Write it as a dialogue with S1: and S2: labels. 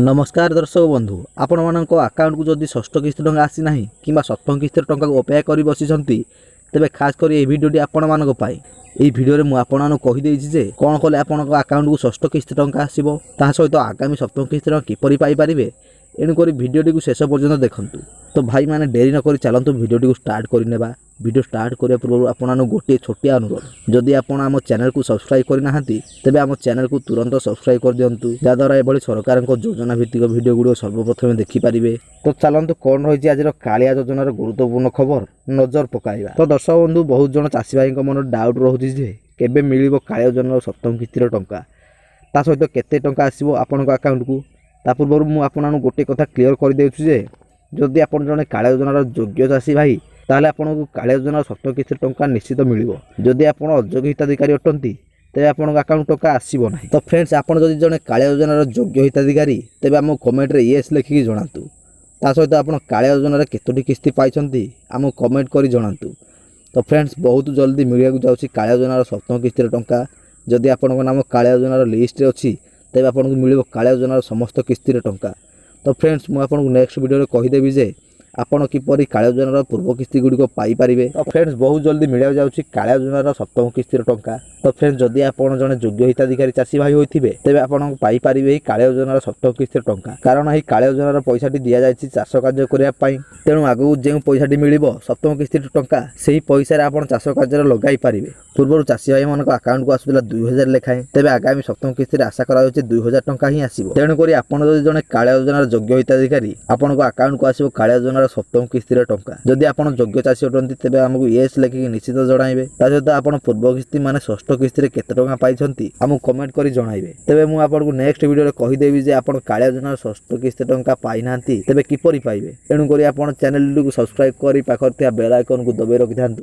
S1: नमस्कार दर्शक बंधु आपण मानक अकाउंट को जदि षष्ठ किस्ती टंका आसी ना कि सप्तम किस्ती टंका को अपेक्षा कर बसी तेरे खास कर यह भिडियोटी आपण मानक पाई এই ভিডিওরে মু আপনানু কহি দেইছি যে কোন কলে आपनक अकाउंट को षष्ठ किस्ती टंका आसीबो ता सहित आगामी सप्तम किस्ती टंका किपरि पाई परिबे एणु करी भिडियोटी को शेष पर्यंत देखंतु। तो भाई माने डेरी न करी चलंतु भिडियोटी को स्टार्ट करिनेबा। वीडियो स्टार्ट करने पूर्व आपन गोटे छोटिया अनुरोध जदि आपण आम चैनल को सब्सक्राइब करना तेबे आम चैनल को तुरंत सब्सक्राइब कर दिंतु जहाँद्वारा एभली सरकार योजना भित्तिक भिडियो गुड़ सर्वप्रथम देखिपारे। तो चलतु कौन रही आज कालिया योजनार गुरुत्वपूर्ण खबर नजर पकाइबा। तो दर्शक बंधु बहुत जन चाषी भाई मन डाउट रोचे जे केबे मिलिबो कालिया योजनार सप्तम किस्तीर टंका ता सहित केते टंका आसीबो आपन अकाउंट को। ता पूर्व मु आपन गोटे कथा क्लियर कर देउछु जे जदि आपन जने कालिया योजनार योग्य चाषी भाई ताले आपको कालिया योजनार सप्तम किस्ती टंका निश्चित मिलिबो। जदि आपण अयोग्य हिताधिकारी अटंती तेबे आपन अकाउंट टंका आसीबो नाही। तो फ्रेंड्स आपण जदि जने कालिया योजनार योग्य हिताधिकारी तेबे आम कमेंट रे येस लिखिकी जणातु। ता सहित आपण कालिया योजनार केतोटी किस्ती पाइछंती आम कमेंट करी जणातु। तो फ्रेंड्स बहुत जल्दी मिलिया जाउछि कालिया योजनार सप्तम किस्ती टंका। जदि आपन नाम कालिया योजनार लिस्ट रे अछि तेबे आपन मिलिबो कालिया योजनार समस्त किस्ती टंका। तो फ्रेंड्स मु आपन नेक्स्ट वीडियो रे कहि देबी जे आपण किपरि कालिया योजनार पूर्व किस्ती गुड़िक पाई परिबे। तो फ्रेंड्स बहुत जल्दी मिलिया जाउछि कालिया योजनार सप्तम किस्ती टंका। तो फ्रेंड्स जदि आपण जने योग्य हिताधिकारी चाषी भाई होइथिबे तेबे आपण पाई परिबे कालिया योजनार सप्तम किस्ती टंका। कारण एही कालिया योजनार पैसाटी दिया जायछि चाष कार्य करिया पई। तेणु आगु जे पैसाटी मिलिबो सप्तम किस्ती टंका सेही पैसा रे आपण चाष कार्य लगाई परिबे। पूर्व चाषी भाई मानक अकाउंट को आसुला 2000 लेखाएं तेबे आगामी सप्तम किस्ती रे आशा करा जायछि 2000 टंका ही आसीबो। तेणु करी आपण जदि जने कालिया योजनार योग्य हिताधिकारी आपण को अकाउंट को आसीबो कालिया योजनार सप्तम किस्ती रे टंका। जदि आपण योग्य चाषी अटंती तेबे हमकु येस लेखिक निश्चित जणाइबे। ता सहित आपण पूर्व किस्ती माने षष्ठ किस्ती रे केते टंका पाइछंती हमकु कमेंट करी जणाइबे। तेबे मु आपनको नेक्स्ट वीडियो रे कहि देबी जे आपण कालिया योजनार षष्ठ किस्ती टंका पाइ नांती तेबे किपरि पाइबे। एणु करी आपण चैनल को सब्सक्राइब करी पाखर थिया बेल आइकन को दबाई रखि थांतु